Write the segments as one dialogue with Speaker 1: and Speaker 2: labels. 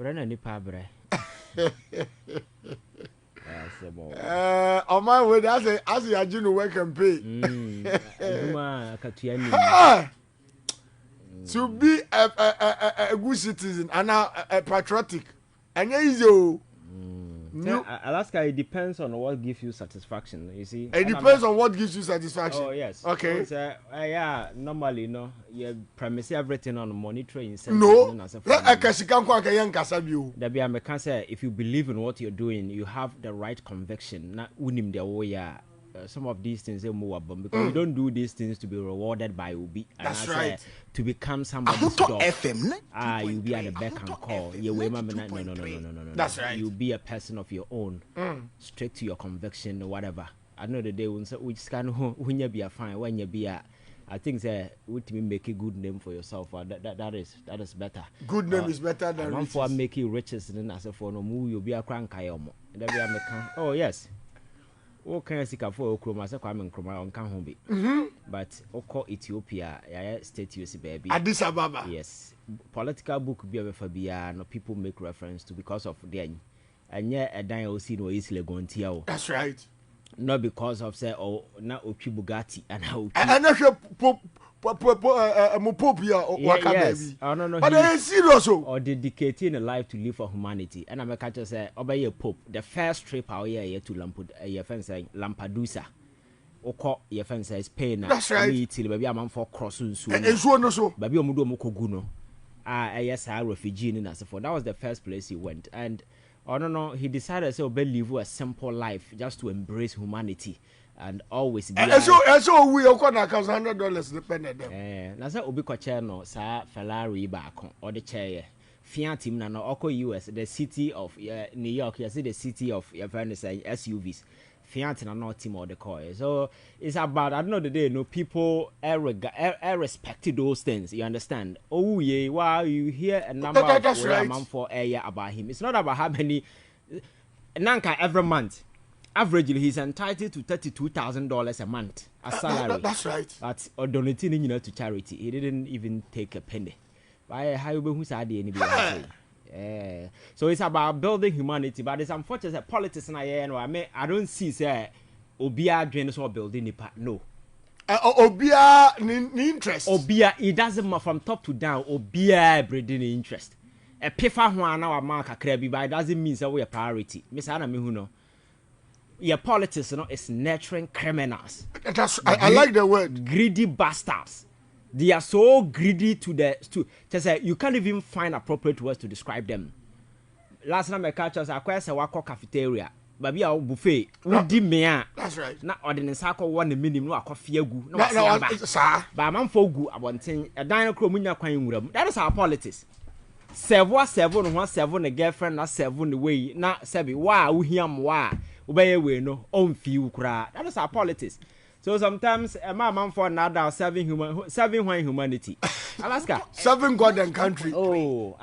Speaker 1: brana ni pa bre.
Speaker 2: On my way, as you do work and pay. To be a good citizen and a patriotic, and easy.
Speaker 1: Alaska, it depends on what gives you satisfaction. You see,
Speaker 2: it depends on what gives you satisfaction.
Speaker 1: Oh yes.
Speaker 2: Okay.
Speaker 1: Yeah. Normally, no, you premise everything on monitoring.
Speaker 2: No.
Speaker 1: If you believe in what you're doing, you have the right conviction. Not unim the way. Some of these things because you don't do these things to be rewarded by Ubi.
Speaker 2: That's right.
Speaker 1: To become somebody's dog. You'll be at the beck and call. No.
Speaker 2: That's right.
Speaker 1: You'll be a person of your own. Straight to your conviction or whatever. I know the day which kind of when you be a fine, when you be a I think that would make a good name for yourself. That is better.
Speaker 2: Good name is better than riches.
Speaker 1: For making riches and as a for no move, you'll be a crank. Oh yes. Okay, I see for Okroma, so I'm in Kroma on Kahombi. But Oko Ethiopia, state US baby.
Speaker 2: Addis Ababa.
Speaker 1: Yes. Political book be for no people make reference to because of the and yet a dine see no easily going to.
Speaker 2: That's right.
Speaker 1: Not because of say oh na Oki Bugatti and how
Speaker 2: and Mopopia or
Speaker 1: yes. Oh, no,
Speaker 2: but they serious
Speaker 1: or dedicating a life to live for humanity. And I'm a catcher say obey a pope. The first trip out here to Lampedusa. Oko your fence is Spain.
Speaker 2: That's right.
Speaker 1: Till baby a man for crossing soon.
Speaker 2: And so no so.
Speaker 1: Baby Omudo Mokoguno. Yes, I refugee in as for that was the first place he went. And no, he decided to live a simple life just to embrace humanity. And always be
Speaker 2: so we are going to $100 dependent.
Speaker 1: Nasa obi kwache no sa Ferrari back or the chair. Fiat him na Oko US, the city of New York, you see the city of SUVs. Fiat na not team or the car. So it's about I don't know the day no people respect those things. You understand? Oh yeah, wow, you hear a number of amount for about him. It's not about how many nanka every month. Averagely, he's entitled to $32,000 a month as salary.
Speaker 2: That's right.
Speaker 1: But or donating to charity, he didn't even take a penny. So it's about building humanity, but it's unfortunate that politics and I don't see say Obia drains or building it. No.
Speaker 2: Obia interest.
Speaker 1: Obia, it doesn't matter from top to down. Obia breeding interest. A pifa one our mark a crabby, but it doesn't mean that we are priority. Miss Anna Mihuno. Your politics, is nurturing criminals.
Speaker 2: I like the word.
Speaker 1: Greedy bastards. They are so greedy to say you can't even find appropriate words to describe them. Last time I catch us, I quite a wako cafeteria. Baby our buffet.
Speaker 2: That's right.
Speaker 1: Not ordinary circle 1 minimum no coffee gu.
Speaker 2: No, sir.
Speaker 1: But man fogu about thing a dino chromunia quine room. That is our politics. 7 a girlfriend, not 7 the way, not 7. Wow, we hear wa. Obey we no on few cry. That is our politics. So sometimes a man for another serving humanity. Alaska.
Speaker 2: Serving God and country.
Speaker 1: Oh,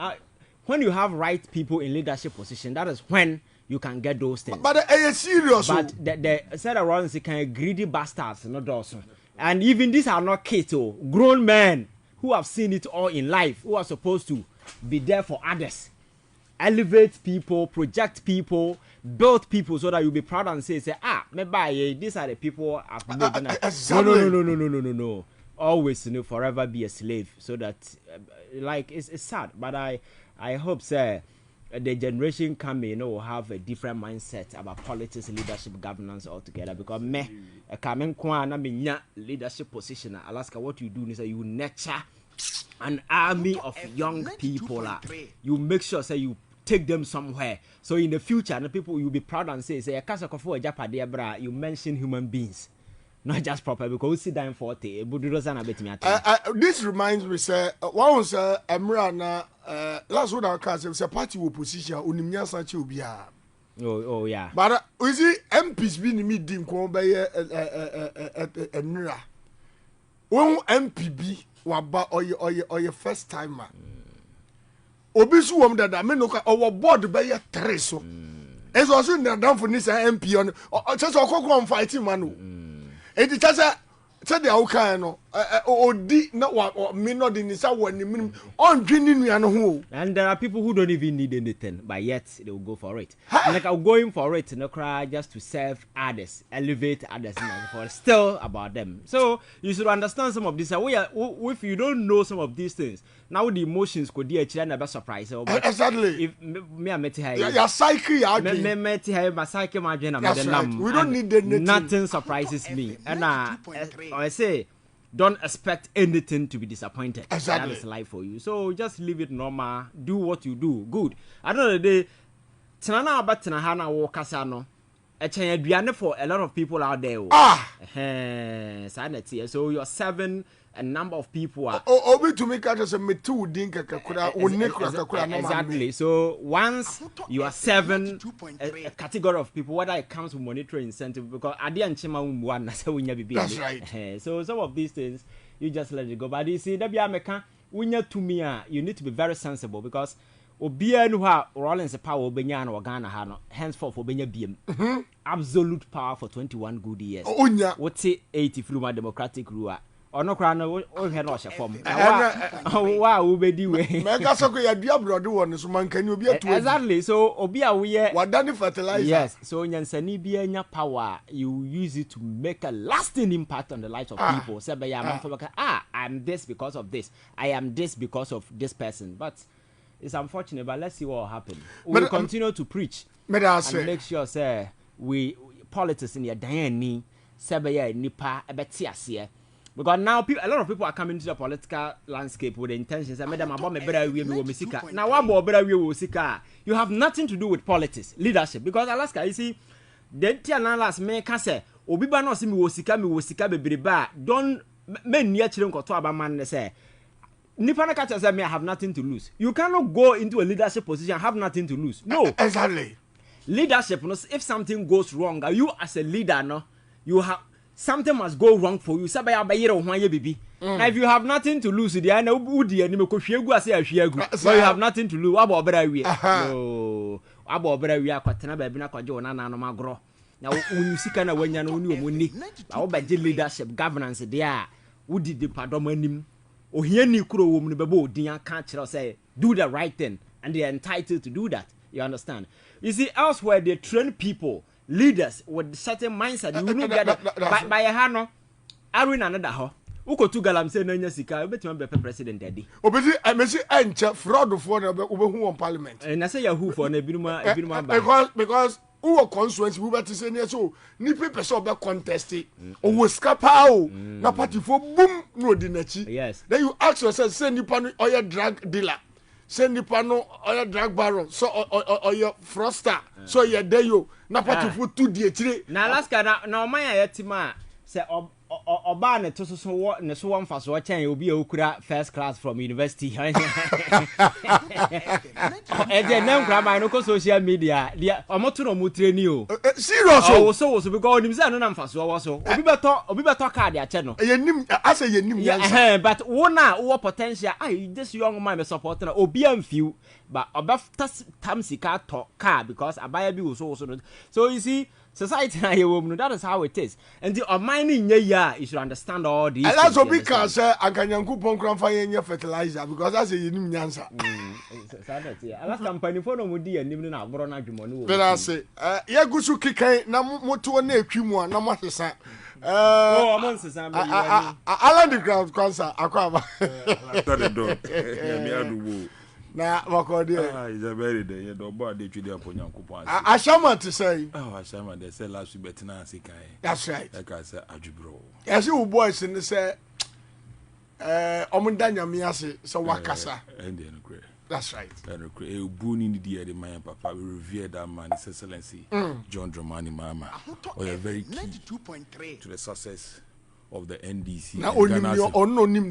Speaker 1: when you have right people in leadership position, that is when you can get those things.
Speaker 2: But serious.
Speaker 1: But the said around the kind of greedy bastards, not also. And even these are not kids, grown men who have seen it all in life, who are supposed to be there for others, elevate people, project people, build people, so that you'll be proud and say, maybe these are the people I've made. No. Always, forever be a slave. So that, it's sad. But I hope, sir, the generation coming, will have a different mindset about politics, leadership, governance altogether. Because coming leadership position, Alaska, what you do is that you nurture an army of young people. You make sure, say, you take them somewhere. So in the future, the people will be proud and say, you mention human beings, not just proper, because we sit down for
Speaker 2: this reminds me, sir, once Emrana last one I say party opposition unimnya sachi obia.
Speaker 1: Oh yeah.
Speaker 2: But we see MPs be meeting ko be Emra. When MPB waba or first timer. Obi su wom dada me no ka owo board be ye 3 so. Eso also na down for this MP on just okoko on fighting man. E di tasa say the awukan no odi na wa me no de nisa wa ni minim on dwini nua no ho.
Speaker 1: And there are people who don't even need anything, but yet they will go for it. Like I'm going for it, no cry, just to serve others, elevate others, for still about them. So you should understand some of this. If you don't know some of these things, now the emotions could be a never surprise.
Speaker 2: Exactly.
Speaker 1: If me I met her,
Speaker 2: your psyche,
Speaker 1: me met her, my psyche, my gender,
Speaker 2: we don't need the
Speaker 1: nothing surprises me, and I say. Don't expect anything to be disappointed.
Speaker 2: Exactly.
Speaker 1: That is life for you. So just leave it normal. Do what you do. Good. At the end of the day, Tanana about Tanahana Wakasano. A chain for a lot of people out there. Sanity. So you're serving a number of people are.
Speaker 2: Obi to make us a metu dinka kakura.
Speaker 1: Exactly. So once you are serving a category of people, whether it comes with monetary incentive, because at the end, that's
Speaker 2: right.
Speaker 1: So some of these things you just let it go. But you see, when you to me, you need to be very sensible because Obia no ha Rollins power Obenya and Ghana Hano, henceforth Obenya BM. Absolute power for 21 good years. What's it 80 through democratic rule? Or no crown or head or form. Wow, Ubedi way.
Speaker 2: Megasoko ya diablo do one so man can you be a
Speaker 1: exactly. So Obia we
Speaker 2: what done fertilizer.
Speaker 1: Yes, so Nyansani Bianya power, you use it to make a lasting impact on the lives of people. Say I'm this because of this. I am this because of this person. But it's unfortunate, but let's see what will happen. We'll continue to preach and make sure say we politics in your Diane Sabaya Nipa Abetiasia. Because now a lot of people are coming to the political landscape with the intentions that madam about me better we musika. Now what about better we musika? You have nothing to do with politics, leadership. Because Alaska, you see, the Tiana last me can say, Obiba no see me musika bebreba. Don't men near children ko to aba man say. Nipana catch say me I have nothing to lose. You cannot go into a leadership position and have nothing to lose. No.
Speaker 2: Exactly.
Speaker 1: Leadership, if something goes wrong, you as a leader, no, you have something must go wrong for you. Now, if you have nothing to lose, but you have nothing to lose. What about we? No, about we are quite now when you see kind of when you know money, about leadership, governance, there, who did the padomanim? Or here, Nikuro woman, Babo, Dian can't say do the right thing, and they are entitled to do that. You understand? You see, elsewhere they train people. Leaders with certain mindset, you will not get it by a hand. I win another ho. Uko tu galam say no nyasika. Bet you be president daddy.
Speaker 2: Obedi, I may say enche fraud for the who on parliament.
Speaker 1: And I say ya who for na binuma
Speaker 2: because who constituency we better say so. Ni people so be contest. O we scapa o. Na party for boom no di nachi.
Speaker 1: Yes.
Speaker 2: Then you ask yourself, say nipa no oya drug dealer. Say nipa no oya drug baron. So oya froster. So ya there you. Na party for 2 die chire.
Speaker 1: Na Alaska na oman ya yetima say oba ne to so ne so one faso chan obi e okura first class from university. E dey nem kra man no ko social media. Dia omoto no mutre ni o.
Speaker 2: Serious
Speaker 1: o. So because onim say no na faso wo so. Obi beto card ya che no.
Speaker 2: Yenim asa yenim
Speaker 1: yansa. But wo potential this young man me support na obi amfiu. But about time sika talk car because abaya bi so. So you see, society na here that is how it is. And the mining yeah, you should understand all these.
Speaker 2: And that's what because akanyanku ponkran fa yenye fertilizer because that's a yenim nyansa.
Speaker 1: Alaska company for no mudi enim na abro na dwumo no.
Speaker 2: But I say ye gusu kikan na moto na etwimu na mo hwesa.
Speaker 1: Amon sesa be
Speaker 2: Alan the ground cancer akwa.
Speaker 3: That it don't. Me adu.
Speaker 2: Na wakodi
Speaker 3: is a very day you do board dey twidi aponyankopon
Speaker 2: ashama to say
Speaker 3: ashama they say last week betina asikai.
Speaker 2: That's right.
Speaker 3: Like I say adwubro
Speaker 2: yes you boys in say omunda nyame ase so wakasa
Speaker 3: and then great.
Speaker 2: That's right.
Speaker 3: And a boon in the the man papa we revere that man his excellency John Dramani Mahama or a very key to the success of the NDC.
Speaker 2: Now onim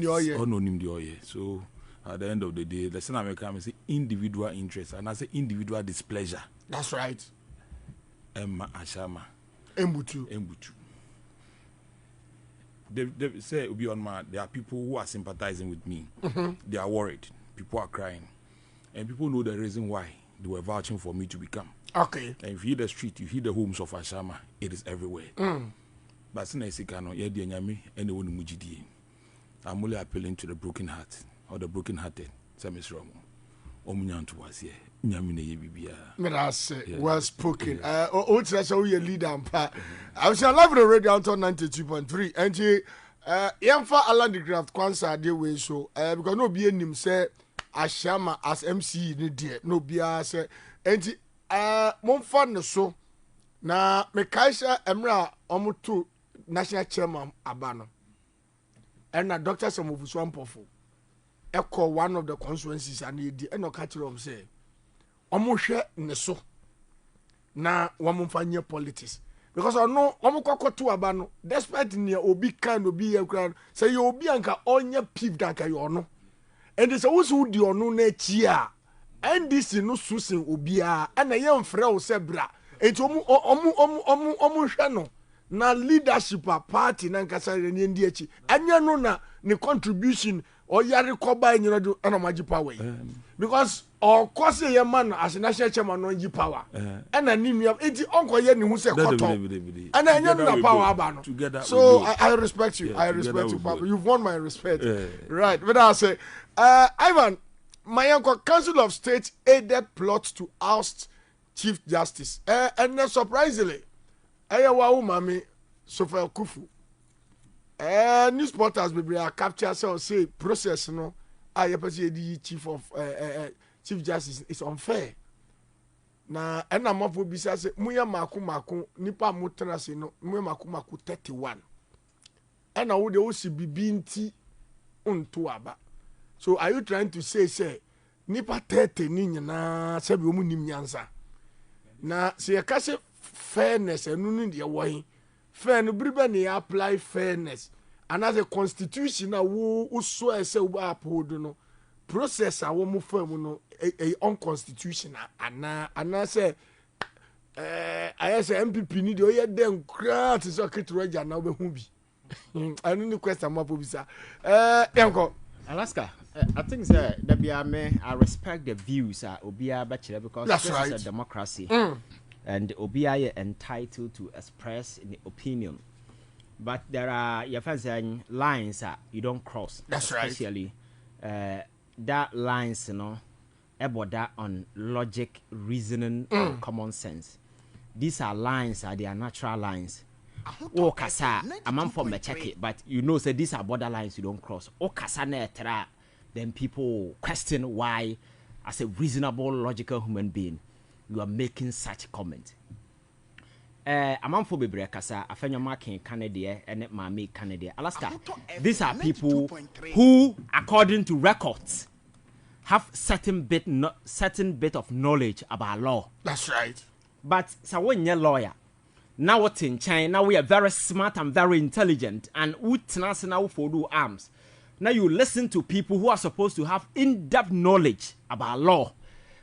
Speaker 2: the oye
Speaker 3: so at the end of the day, the Senate American say individual interest and I say individual displeasure.
Speaker 2: That's right.
Speaker 3: Emma Ashama.
Speaker 2: Embutu.
Speaker 3: They say Obi on my there are people who are sympathizing with me. They are worried. People are crying. And people know the reason why they were vouching for me to become.
Speaker 2: Okay.
Speaker 3: And if you hit the street, you hit the homes of Ashama, it is everywhere. But Sina Sikano, Yedi Nyami, and the one Mujidi. I'm only appealing to the broken heart or the broken hearted. Say Miss Romo. Omunyanto was here. Nyamine yebibia.
Speaker 2: That's well spoken. What's that? So you lead ampa. I was live on the radio until 92.3. And yamfa Alan the Craft Kwanza de way so because no be nim say Ashama as MC ni dear no be say and momfa ne so na me kaisha emra omutu national chairman abano and na Dr. Samofusu Ampofo echo one of the constituencies and he and no catch him say omuhwe ne so na wamomfa nye politics because I know omukoko to abano despite near obi kan obi yakran say you obi anka onye peeved anka you no and this also di onu na chi a NDC no susin obi a na ye mfre o se bra enti hwe no na leadership a party na nkasa ne ndi achi anya no na ne contribution or yari koba nyina do na magi power because or cause ye man as national chairman no gi power na nimia enti onko ye ne hu se koto na anya no na power aba no so I respect you. I respect you, Papa. You've won my respect. Right, but I say Ivan, my uncle Council of State aided plot to oust Chief Justice and then surprisingly ayawa umami Sofia Kufu news portals be capture say process no ayepesi the Chief Justice is unfair na ena mafo bisa say muya mako nipa mutena se no muya mako 31 ena wo de wo si bibi nti unto aba. So are you trying to say nipa 30 ni nyina se bi omu nim nyansa na se ya kase fairness enu ni de wo hin fair no bribe ne apply fairness and as a constitution na wo so ese wo uphold no process a wo mu fam no unconstitutional ana say I say MPP ni de o ye dem kra to so ketro na wo be hu bi anu ni question ma pobisa yanko
Speaker 1: Alaska, I think that I respect the views Obia Bachelor because
Speaker 2: that's
Speaker 1: this
Speaker 2: right.
Speaker 1: is a democracy and Obia is entitled to express an opinion. But there are your fans saying lines you don't cross.
Speaker 2: That's
Speaker 1: especially, that lines, about that on logic, reasoning, and common sense. These are lines, they are natural lines. Oh, kasa, a man for me check it, but say these are borderlines you don't cross. Oh, kasa netra, then people question why, as a reasonable, logical human being, you are making such comment. A man for bebre kasa, a friend of marking Canada and my Canada, Alaska. These are people who, according to records, have certain bit of knowledge about law.
Speaker 2: That's right.
Speaker 1: But so when you're lawyer. Now what in China, now we are very smart and very intelligent and witness now for do arms. Now you listen to people who are supposed to have in-depth knowledge about law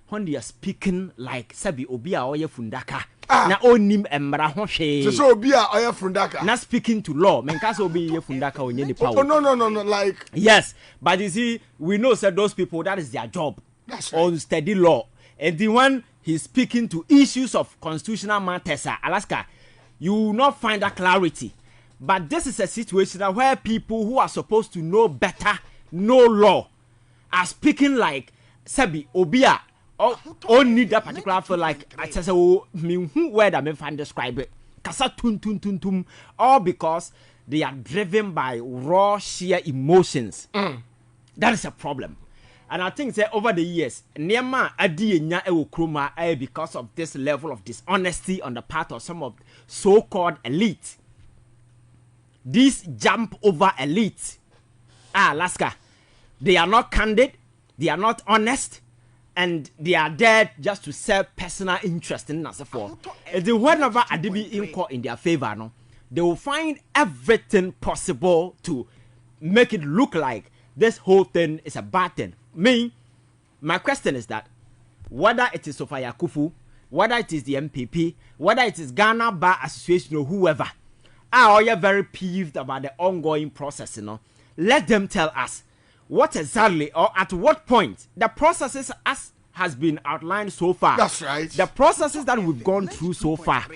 Speaker 1: when they are speaking like Sabi Obia Oye Fundaka. Na onim emra ho hwe.
Speaker 2: So Obia Oye Fundaka.
Speaker 1: Na speaking to law. Menkasa Obi Oye Fundaka onye ni power.
Speaker 2: Oh no, like
Speaker 1: yes, but you see we know that those people that is their job.
Speaker 2: That's right.
Speaker 1: On study law. And the one he's speaking to issues of constitutional matters, Alaska, you will not find that clarity. But this is a situation where people who are supposed to know better, know law, are speaking like Sabi Obia or need that particular feel like I say who word I may find describe it. Kasa tum all because they are driven by raw sheer emotions. That is a problem. And I think that over the years, Nema adi nya ewo kroma because of this level of dishonesty on the part of some of so-called elite. This jump over elite, Alaska, they are not candid, they are not honest, and they are there just to serve personal interest in us. Whenever Adibi in court in their favor, no, they will find everything possible to make it look like this whole thing is a bad thing. My question is that whether it is Sofia Kufu, whether it is the MPP, whether it is Ghana Bar Association or whoever, are you very peeved about the ongoing process? Let them tell us what exactly or at what point the processes as has been outlined so far.
Speaker 2: That's right.
Speaker 1: The processes that we've gone through so far.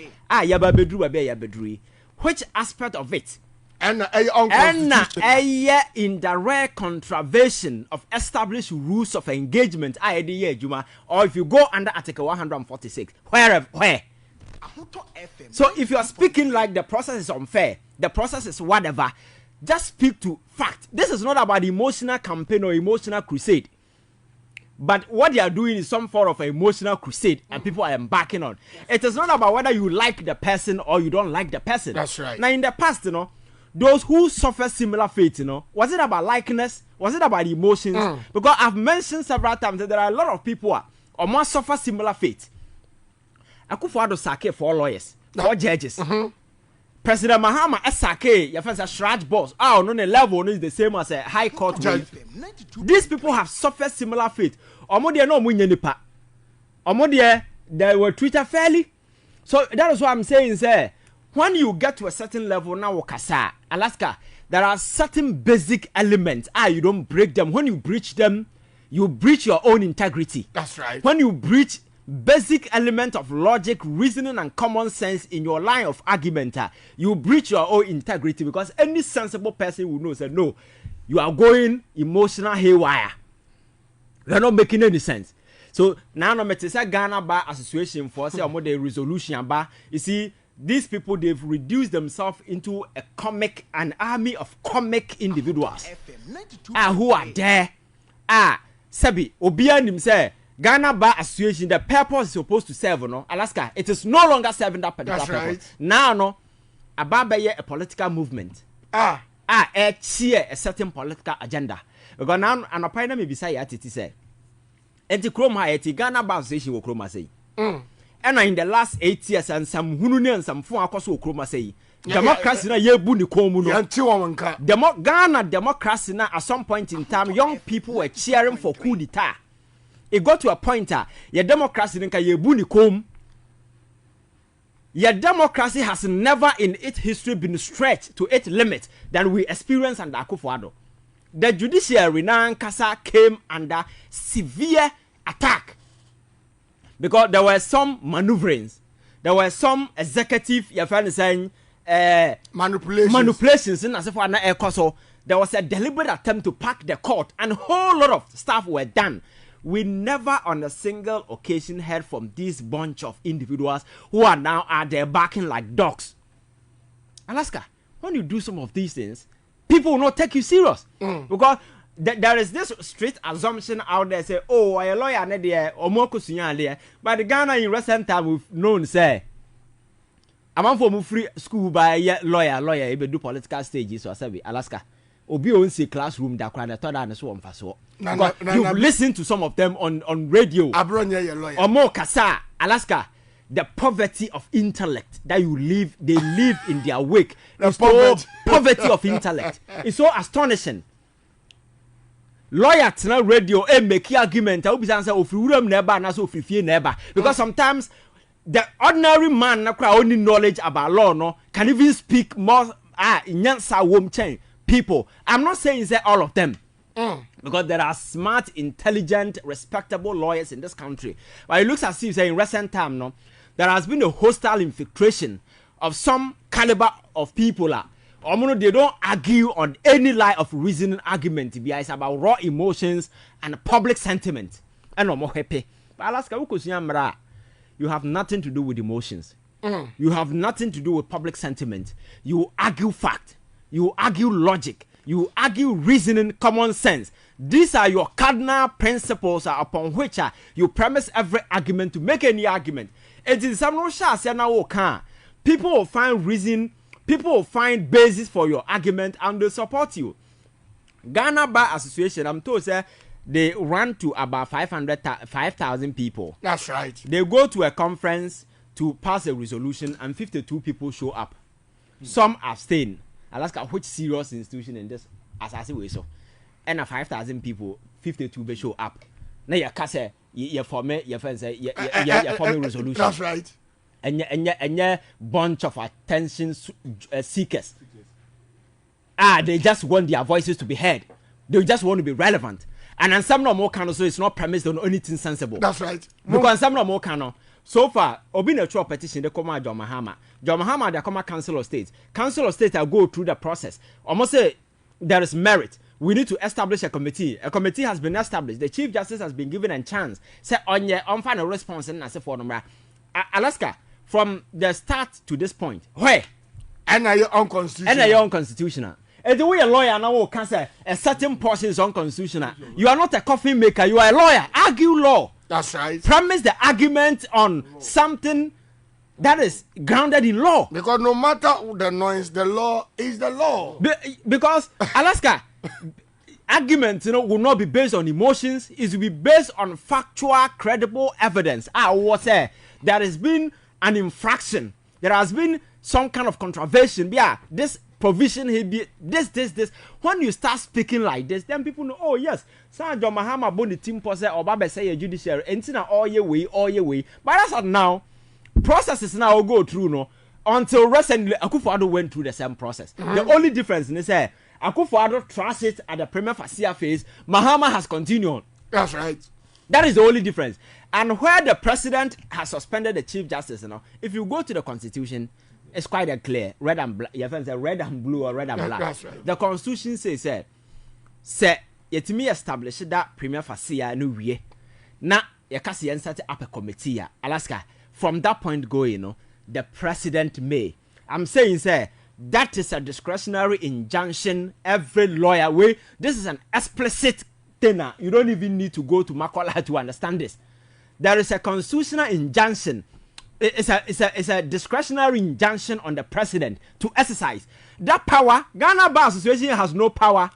Speaker 1: Which aspect of it
Speaker 2: and
Speaker 1: in direct contravention of established rules of engagement, or if you go under Article 146, where. So if you are speaking like the process is unfair, the process is whatever, just speak to fact. This is not about emotional campaign or emotional crusade. But what they are doing is some form of an emotional crusade and people are embarking on. It is not about whether you like the person or you don't like the person.
Speaker 2: That's right.
Speaker 1: Now in the past, those who suffer similar fate, was it about likeness? Was it about emotions? Because I've mentioned several times that there are a lot of people who must suffer similar fate. Akufo-Addo sake 4 lawyers, 4 judges. President Mahama sake your friends are shraj boss. Oh, no, the level is the same as a high court judge. These people have suffered similar fate. Omo no munye nipa. Omo they were treated fairly. So that is what I'm saying, sir. When you get to a certain level now, Okasa, Alaska, there are certain basic elements. You don't break them. When you breach them, you breach your own integrity.
Speaker 2: That's right.
Speaker 1: When you breach basic element of logic, reasoning, and common sense in your line of argument, you breach your own integrity, because any sensible person will know, say, no, you are going emotional haywire. You are not making any sense. So now, no matter Ghana Bar Association for say the resolution bar, you see, these people, they've reduced themselves into an army of comic individuals who are there. Sabi Obian himself. Ghana Bar Association, the purpose is supposed to serve, Alaska. It is no longer serving that particular purpose. Right. Now, about a political movement. Cheer a certain political agenda. Because now, an opinion may be say at it say. Anti-Chroma, Ghana Bar Association will Chroma say. And in the last 8 years, and some Hununi and some Fua Koso Chroma say. Democracy na ye buni komuno. Ghana democracy na at some point in time, young people were cheering for coup d'etat. It got to a point your democracy your democracy has never in its history been stretched to its limit than we experience under Akufo-Addo. The judiciary now came under severe attack because there were some maneuverings, there were some executive manipulations in as if there was a deliberate attempt to pack the court, and a whole lot of stuff were done. We never on a single occasion heard from this bunch of individuals who are now there barking like dogs. Alaska, when you do some of these things, people will not take you serious. Because there is this strict assumption out there, say, oh, a lawyer there, or more there. But the Ghana in recent time we've known, say, I'm from free school by a lawyer, even do political stages or say, Alaska. Obi on see classroom that crowd thought and so on for so. You've listened to some of them on radio. Or more Kasa, Alaska, the poverty of intellect that they live in their wake. It's so poverty of intellect. It's so astonishing. Lawyer tonight radio make argument. I hope answer of room never and also free never. Because sometimes the ordinary man only knowledge about law can even speak more nyansa wom chain. People, I'm not saying say all of them, because there are smart, intelligent, respectable lawyers in this country. But it looks as if, say, in recent time, there has been a hostile infiltration of some caliber of people. They don't argue on any line of reasoning argument. It's about raw emotions and public sentiment. And no more happy. But Alaska, you have nothing to do with emotions. You have nothing to do with public sentiment. You argue fact. You argue logic, you argue reasoning, common sense. These are your cardinal principles upon which you premise every argument to make any argument. It is some people will find reason, people will find basis for your argument and they support you. Ghana Bar Association, I'm told, they run to about 5,000 people.
Speaker 2: That's right.
Speaker 1: They go to a conference to pass a resolution and 52 people show up. Some abstain. Alaska, which serious institution in this as I say way so, and 5,000 people, 52 will show up. Now you can say you form your friends say you form a resolution.
Speaker 2: That's right.
Speaker 1: And bunch of attention seekers. They just want their voices to be heard. They just want to be relevant. And some no more can also it's not premised on anything sensible.
Speaker 2: That's right.
Speaker 1: Because some no more can so far obi na true petition they come at John Mahama they come at Council of State I go through the process almost say there is merit. We need to establish a committee has been established. The Chief Justice has been given a chance say on your final response and say for number Alaska from the start to this point where
Speaker 2: and are your
Speaker 1: unconstitutional. And the way a lawyer now can say a certain portion is unconstitutional. You are not a coffee maker, you are a lawyer. Argue law.
Speaker 2: That's right.
Speaker 1: Premise the argument on something that is grounded in law.
Speaker 2: Because no matter the noise, the law is the law.
Speaker 1: Because Alaska argument, will not be based on emotions. It will be based on factual, credible evidence. There has been an infraction. There has been some kind of contravention. Yeah, this provision he be this. When you start speaking like this, then people know. Oh yes, Sir John Mahama boni team pose or Baba say judiciary. Entina all your way. But that's not now. Processes now go through no until recently Akufo-Addo went through the same process. The only difference is say Akufo-Addo trust it at the prima facie phase. Mahama has continued.
Speaker 2: That's right.
Speaker 1: That is the only difference. And where the president has suspended the Chief Justice, if you go to the Constitution, it's quite clear. Red and black. Your friends say red and blue or red and black.
Speaker 2: That's right.
Speaker 1: The Constitution says, yet me establish that prima facie no way. Na yakasi insert up a committee. Alaska. From that point going, the president may. I'm saying, that is a discretionary injunction. Every lawyer way. This is an explicit thing. You don't even need to go to Makola to understand this. There is a constitutional injunction. It's a discretionary injunction on the president to exercise that power. Ghana Bar Association has no power.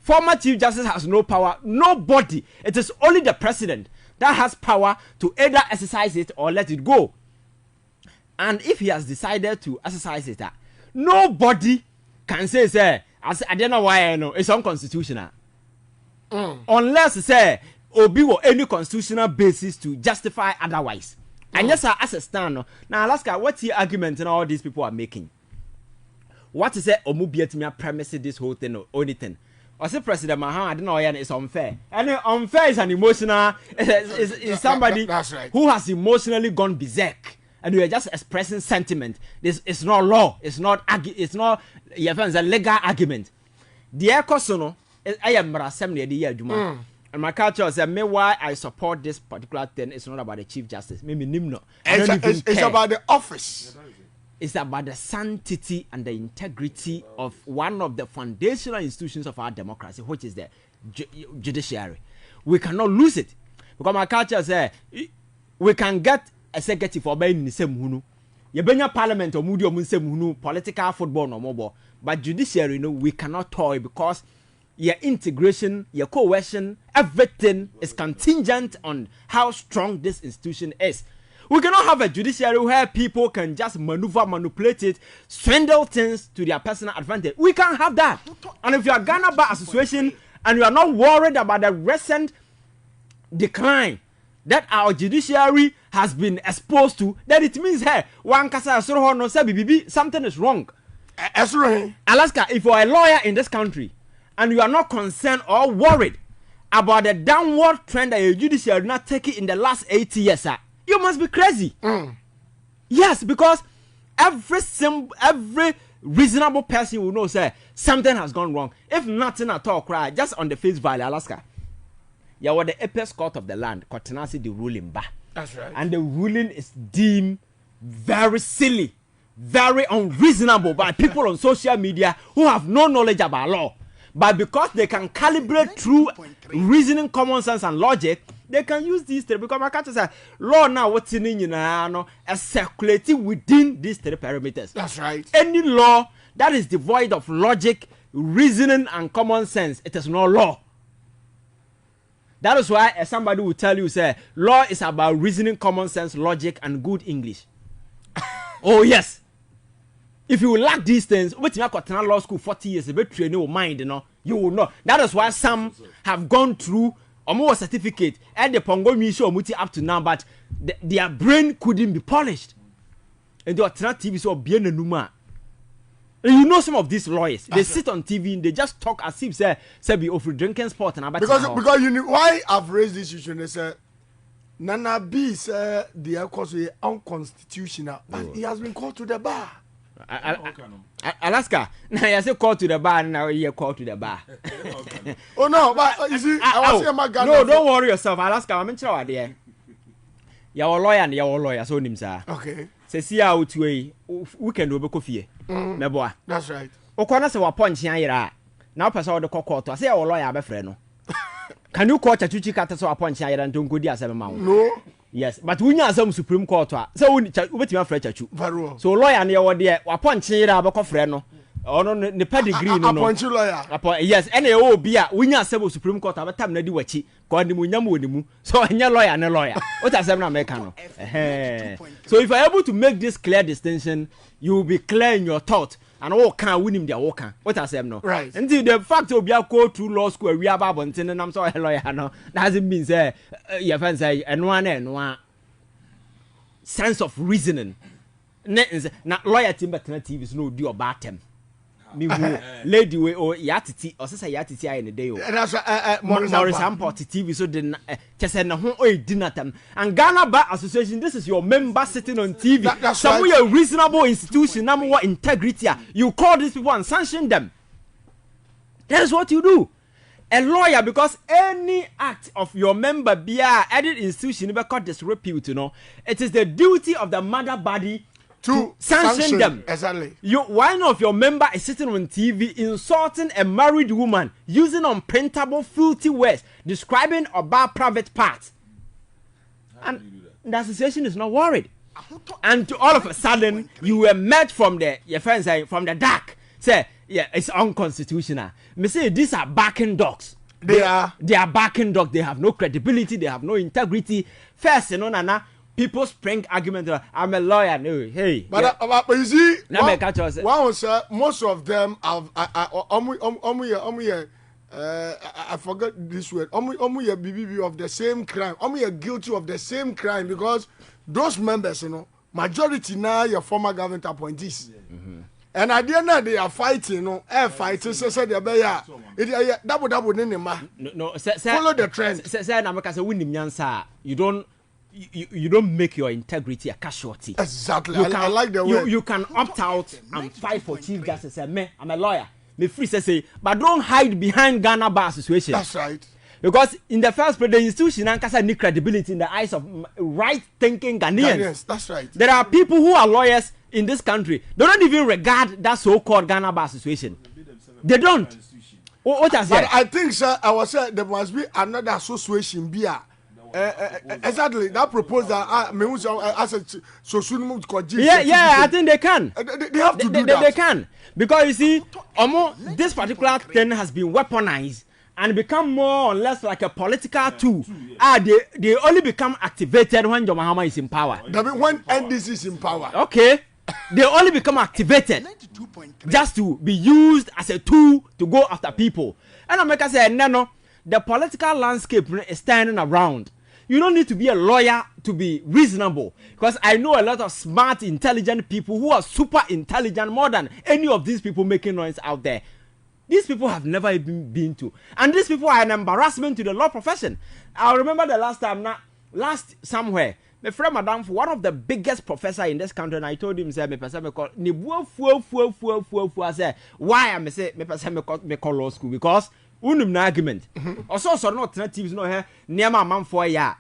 Speaker 1: Former Chief Justice has no power. Nobody. It is only the president that has power to either exercise it or let it go. And if he has decided to exercise it, nobody can say, I don't know why it's unconstitutional. Unless obi or any constitutional basis to justify otherwise. And yes, as a stand now, Alaska, what's the argument and all these people are making? What is it? Omubietime premise this whole thing or anything? I say President Mahama, I don't know, it's unfair. And unfair is an emotional, is somebody
Speaker 2: that's right.
Speaker 1: Who has emotionally gone berserk. And we are just expressing sentiment. This is not law. It's not it's a legal argument. The Ekosono, I am Assembly the year Juma. And my culture said me why I support this particular thing. It's not about the Chief Justice. Maybe Nimno.
Speaker 2: It's about the office.
Speaker 1: It's about the sanctity and the integrity of one of the foundational institutions of our democracy, which is the judiciary. We cannot lose it. Because my culture says we can get executive for being in the same hunu. You bring your parliament or moody or same hunu, political football no mobile. But judiciary, we cannot toy because your integration, your coercion, everything is contingent on how strong this institution is. We cannot have a judiciary where people can just manipulate it, swindle things to their personal advantage. We can't have that. And if you are Ghana Bar Association and you are not worried about the recent decline that our judiciary has been exposed to, then it means, hey, something is wrong. Alaska, if you are a lawyer in this country and you are not concerned or worried about the downward trend that your judiciary not taking in the last 80 years, you must be crazy. Yes, because every reasonable person will know something has gone wrong. If nothing at all, cry just on the face value, Alaska. You were the apex court of the land, Kotenasi the ruling ba.
Speaker 2: That's right.
Speaker 1: And the ruling is deemed very silly, very unreasonable by people on social media who have no knowledge about law. But because they can calibrate through reasoning, common sense, and logic, they can use these three. Because my country says law now what's in is circulating within these three parameters.
Speaker 2: That's right.
Speaker 1: Any law that is devoid of logic, reasoning, and common sense, it is not law. That is why somebody will tell you, law is about reasoning, common sense, logic, and good English. Oh yes. If you lack these things, what you got law school 40 years, a bit train your mind, you will know. That is why some have gone through almost certificate and the Pongo Misho Muti up to now, but their brain couldn't be polished. And they are TV so bien a numa. And you know some of these lawyers, they sit on TV and they just talk as if say be offer drinking sport and about
Speaker 2: because you know why I've raised this issue. They say Nana B said the cause is unconstitutional, but he has been called to the bar.
Speaker 1: Alaska, now I say call to the bar, now you call to the bar.
Speaker 2: Oh no, but you see, I was here, my God.
Speaker 1: No, don't worry yourself, Alaska. I'm in trouble there. You're a lawyer and you're a lawyer, so him, sir.
Speaker 2: Okay.
Speaker 1: Say, see how to a weekend will be coffee. My boy.
Speaker 2: That's right.
Speaker 1: Okwana say wa punch here. Now person the court. I say our lawyer be friend no. Can you call Chachuchi Kata so punch here and don't go there seven mount?
Speaker 2: No.
Speaker 1: Yes, but we need some Supreme Court. So we bet you friend Chachu.
Speaker 2: Very well.
Speaker 1: So lawyer near what there wa punch here about friend no. Oh no, the pedigree no.
Speaker 2: Punch lawyer.
Speaker 1: Yes, any be we need some Supreme Court about time na di wachi. Cause the munyamu so any lawyer and a lawyer. What I say na make no. So if you're able to make this clear distinction, you will be clear in your thought. And all can win him their walker. What I say no.
Speaker 2: Right.
Speaker 1: Until the fact of your go to law school, we are Babontin and I'm sorry, lawyer. No, doesn't mean say your friend say and one sense of reasoning. Not lawyer team, but TV is no do about them. Me lady way or yatiti or say yatiti in the day.
Speaker 2: That's
Speaker 1: Morris Amport TV so then just send a home dinner time. And Ghana Bar Association, this is your member sitting on TV.
Speaker 2: That's
Speaker 1: some
Speaker 2: right.
Speaker 1: way a reasonable institution, number one integrity. You call these people and sanction them. That is what you do. A lawyer, because any act of your member be any institution never cut disrepute, you know. It is the duty of the mother body to sanction them.
Speaker 2: Exactly.
Speaker 1: One of your member is sitting on TV insulting a married woman using unprintable filthy words describing about private parts. And the association is not worried. And all of a sudden, you emerge from your friends say, from the dark. Say, yeah, it's unconstitutional. Me say, these are backing dogs. They are backing dogs. They have no credibility. They have no integrity. First, you know, Nana, people spring argument. I'm a lawyer. No, hey.
Speaker 2: But you see, most of them have. I forgot this word. BBB of the same crime. Guilty of the same crime because those members, you know, majority now your former government appointees. Mm-hmm. And at the end they are fighting, you know, fighting. So they are double no. Follow the trend. You don't make your integrity a casualty. Exactly. I like the way
Speaker 1: you can opt out and fight for chief justice. I'm a lawyer. Me free say, but don't hide behind Ghana Bar Association.
Speaker 2: That's right.
Speaker 1: Because in the first place, the institution has no credibility in the eyes of right-thinking Ghanaians.
Speaker 2: That's right.
Speaker 1: There are people who are lawyers in this country. They don't even regard that so-called Ghana Bar Association. They don't. What has
Speaker 2: but I think, sir, I was saying there must be another association. Exactly. That proposal, as a social
Speaker 1: yeah, I think they can.
Speaker 2: They have to do that.
Speaker 1: They can. Because you see, this particular thing has been weaponized and become more or less like a political tool. They only become activated when John Mahama is in power.
Speaker 2: When NDC is in power.
Speaker 1: Okay. They only become activated just to be used as a tool to go after people. And America said, no, the political landscape is standing around. You don't need to be a lawyer to be reasonable. Because I know a lot of smart, intelligent people who are super intelligent more than any of these people making noise out there. These people have never even been to. And these people are an embarrassment to the law profession. I remember the last somewhere, my friend Madame, one of the biggest professor in this country, and I told him, I said, why am I say, me call law school? Because unum na argument. Also, so no alternatives no here. Niama man for ya.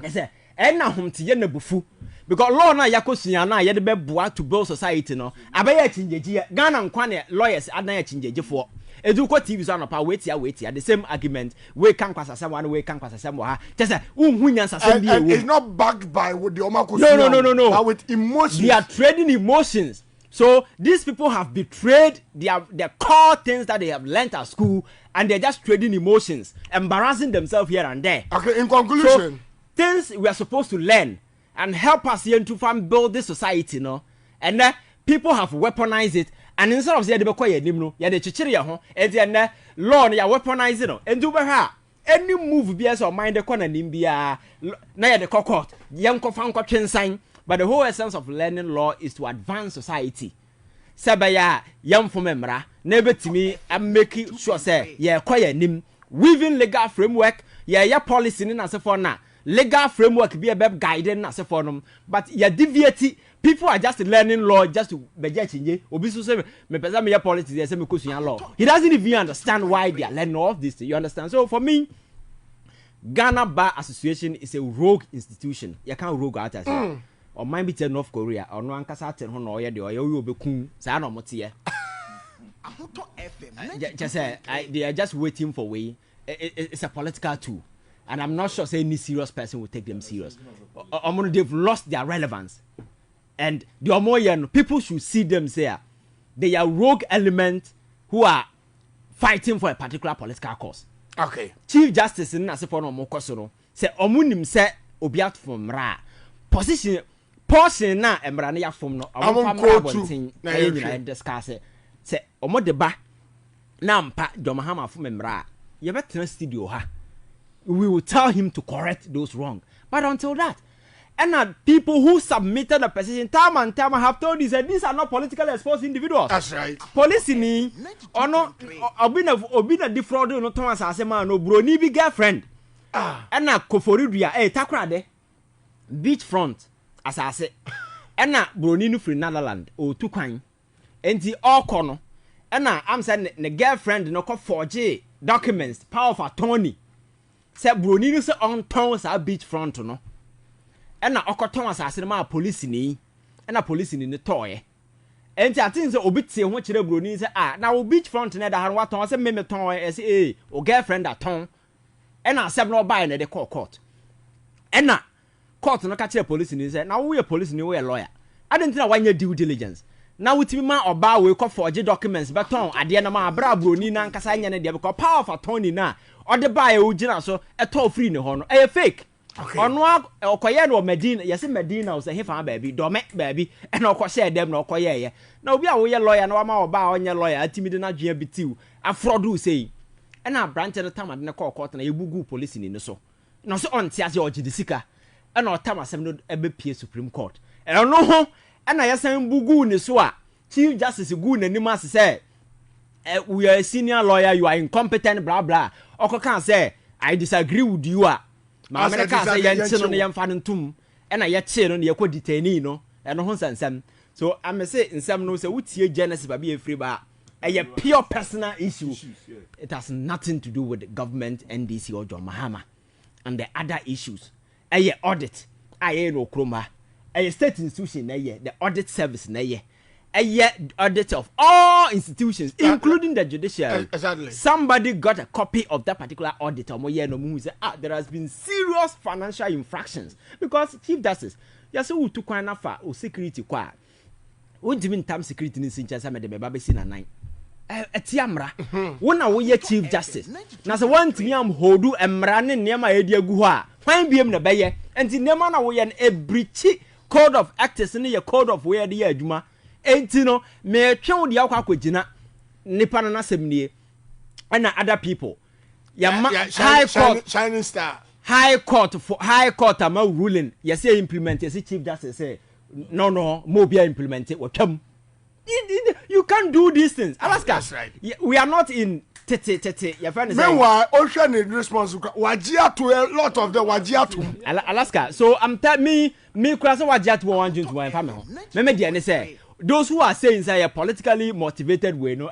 Speaker 1: I say, na hum ti ye na bufu. Because law na yakosia na ye de be boa to build society no. Abaya chinjeji Ghana nkwane lawyers adna chinjeji for. Edu ko TV so anopa wait ya the same argument. We can kwasasem one we can kwasasem wa. Just say unhu nyansasem bi
Speaker 2: e. It's not backed by with the Omako.
Speaker 1: No.
Speaker 2: But with emotions.
Speaker 1: They are trading emotions. So these people have betrayed the core things that they have learnt at school, and they're just trading emotions, embarrassing themselves here and there.
Speaker 2: Okay, in conclusion,
Speaker 1: so, things we are supposed to learn and help us here to build this society, you know, and then people have weaponized it, and instead of saying they chichiri ho, and then law ya weaponize it, and do any move be as or mind the corner nimbia na the court, young fan sign. But the whole essence of learning law is to advance society. Sabaya, young for memra, never to me, and making sure say, yeah, quiet nim, weaving legal framework, yeah, policy in as a for now. legal framework be a guiding as a forum, but you deviate. People are just learning law just to be judging. Obisu say me pesa me politics. They say me kusunya law. He doesn't even understand why they are learning all of this. You understand? So for me, Ghana Bar Association is a rogue institution. You can't rogue out as or might be tell North Korea or no ankasa tell ho no ye de or you be kun say no motie. Just say they are just waiting for way. It's a political tool, and I'm not sure say any serious person will take them serious. They've lost their relevance, and the Omoyan people should see them say they are rogue elements who are fighting for a particular political cause.
Speaker 2: Okay.
Speaker 1: Chief Justice in Asifo no Mokosoro say omunim say obiat from ra position portion na emra na ya from no amon na discuss say omo de ba na mpa Jomahama from emra ye better studio ha we will tell him to correct those wrong, but until that and people who submitted the petition time and time have told us that these are not politically exposed individuals.
Speaker 2: That's right.
Speaker 1: Police ni or no obina defraud no Thomas asema no bro ni bi girlfriend and na koforidua takra de beachfront asase and na bro ni no free Netherlands o tu kwan enti all kono and na am say ne girlfriend no ko forge documents power of attorney say bro ni no say on town sa beachfront no and na okoton asase ma police ni and na police ni toye enti atin say obi tie ho kire bro ni say na o beachfront na da han waton say me ton say o girlfriend aton and na asem no buy na de court and na court no ka kire police ni say na we police ni we lawyer adenti na wanya due diligence na wutimi ma oba we ko forge documents beton ade na ma bra bro ni na nkasa nya ne de because power of attorney na o de buy o gina so eto free ni ho no fake. Ono okoye no Medina yesi Medina o se hefa baby do me baby e na okohye dem na okoye ye na obi a wo ye lawyer na wa ma oba onye lawyer atimi de na dwea bitiu afrodu sei e na branch de tamade ne court na yebugu police ni so no so onti ase ogide sika e na otamasem no ebe pie Supreme Court e no ho e na yesan bugu ni so a Chief Justice gu nanim ase say we are a senior lawyer, you are incompetent blah blah okoka say I disagree with you ma America say yenche no yemfa no ntum e na ye che no ne yakɔ detainee no e no ho sansam so am say nsam no say wutie Genesis ba be free ba a pure personal issue. It has nothing to do with the government, NDC or John Mahama and the other issues. A audit no kroma a state institution the audit service a audit of all institutions including the judicial.
Speaker 2: Exactly.
Speaker 1: Somebody got a copy of that particular audit there has been serious financial infractions because Chief Justice yes who took one for security kwa won't even time security in Sincha me de baba si na nine etiamra wona wo ye Chief Justice na se want me am hodu emra ne niam edi agu ho a kwan biem na beye enti niam na wo ye a breach code of ethics ne ye code of where de adwuma enti no me twen de akwa kwagina nipa na semnie and other people high court
Speaker 2: shining star
Speaker 1: high court am ruling yes say implement yes Chief Justice say no mo be implement it watcham. You can't do these things. Alaska.
Speaker 2: That's right.
Speaker 1: We are not in tete. Your friend is
Speaker 2: meanwhile, Ocean is responsible. Wajia to a lot of the Wajia to
Speaker 1: Alaska. So I'm telling me cross Wajia to 1 June to my family. Me dey say those who are saying say a politically motivated way no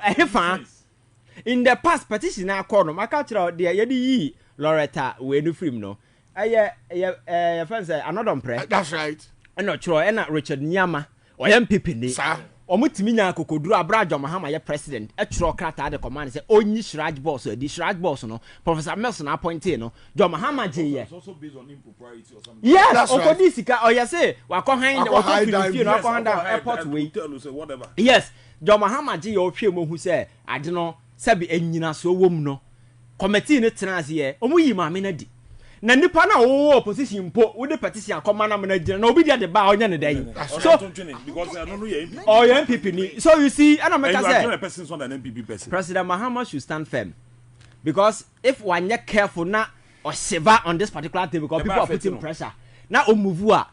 Speaker 1: in the past petition na call no maka kira dey yedi Loretta we no film no your friend say another press.
Speaker 2: That's right.
Speaker 1: And not sure and Richard Nyama or MPP ni
Speaker 2: sir
Speaker 1: omutimi nya kokoduru abra Jomahama ye president e tro krata de command say onyi shraj boss di shraj boss no Professor Melson appointed no Jomahama je ye
Speaker 3: also based on impropriety or something.
Speaker 1: Yes okodi sika o ye say wakọ feel no akọ airport way
Speaker 3: whatever.
Speaker 1: Yes Jomahama je ye o hwe mo hu say ade no sabi enyina so wom no committee ne tenase ye omuyi maame na di na nipa na wo opposition po wo de petition akoma na na gina na obi dia de ba onye ne dan so
Speaker 3: because I don't know your MPP.
Speaker 1: Oh your MPP ni so you see and I say
Speaker 3: a person is not an MPP person.
Speaker 1: President Mahama should stand firm because if one are careful na or shiver on this particular thing because people are putting pressure na o move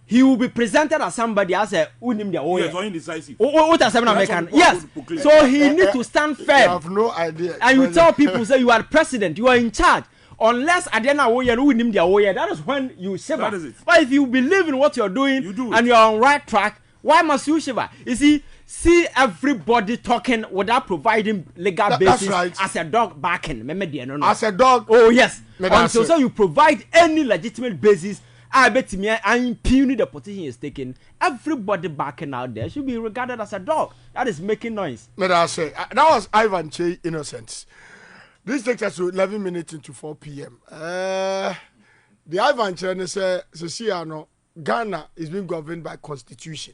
Speaker 1: he will be presented as somebody as a unim dia
Speaker 3: yes or indecisive.
Speaker 1: What are some American yes so he need to stand firm.
Speaker 2: You have no idea
Speaker 1: and you tell people say you are president you are in charge unless at the end of the year, we need the year. That is when you shiver.
Speaker 3: That is it.
Speaker 1: But if you believe in what you're doing
Speaker 3: You do
Speaker 1: and
Speaker 3: it.
Speaker 1: you're on right track, why must you shiver? You see everybody talking without providing legal
Speaker 2: That's
Speaker 1: basis
Speaker 2: right.
Speaker 1: as a dog barking. No.
Speaker 2: As a dog.
Speaker 1: Oh yes.
Speaker 2: No, that's
Speaker 1: Until
Speaker 2: it.
Speaker 1: so you provide any legitimate basis, I bet me and impugn the position is taking. Everybody barking out there should be regarded as a dog that is making noise.
Speaker 2: May I say that was Ivan Kyei innocence. This takes us to 11 minutes into 4 p.m. The Ivan Kyei say Ghana is being governed by constitution.